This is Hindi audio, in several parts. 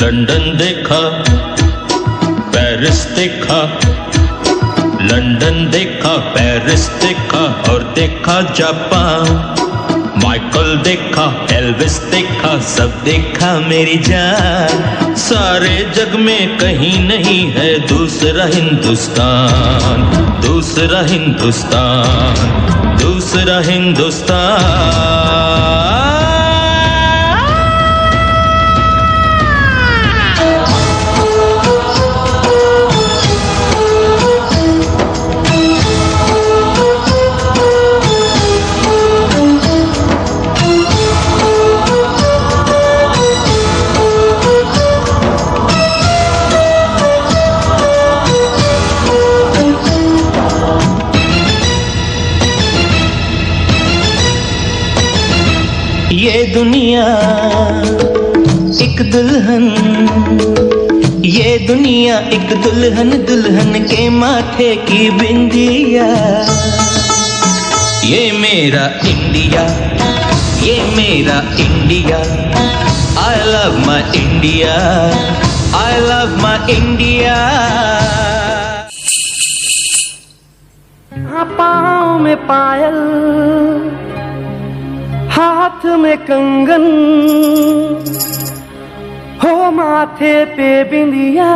लंदन देखा, पेरिस देखा, लंदन देखा, पेरिस देखा और देखा जापान। माइकल देखा, एल्विस देखा, सब देखा मेरी जान। सारे जग में कहीं नहीं है दूसरा हिंदुस्तान, दूसरा हिंदुस्तान, दूसरा हिंदुस्तान। ये दुनिया एक दुल्हन, ये दुनिया एक दुल्हन, दुल्हन के माथे की बिंदिया। ये मेरा इंडिया, ये मेरा India. I love my India, I love my India। पाँव में पायल, हाथ में कंगन, हो माथे पे बिंदिया।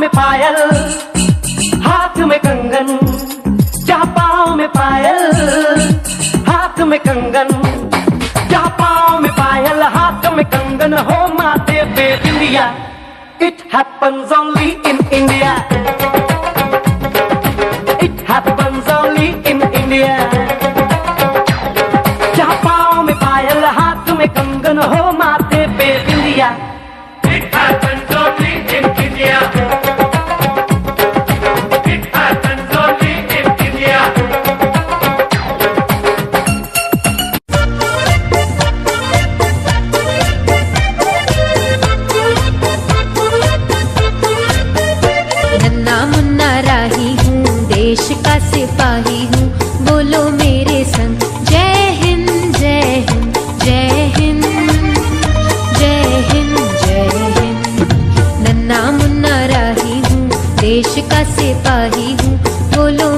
पायल, हाथ में कंगन, जा पाँव में पायल, हाथ में कंगन, जा पाँव में पायल, हाथ में कंगन, हो माथे पे बिंदिया। It happens only in India, it happens only in India। जा पाँव में पायल, हाथ में कंगन, हो माथे पे बिंदिया। It happens only in India। देश का सिपाही हूँ, बोलो मेरे संग जय हिंद, जय हिंद, जय हिंद, जय हिंद, जय हिंद। नन्ना मुन्ना राही हूँ, देश का सिपाही हूँ, बोलो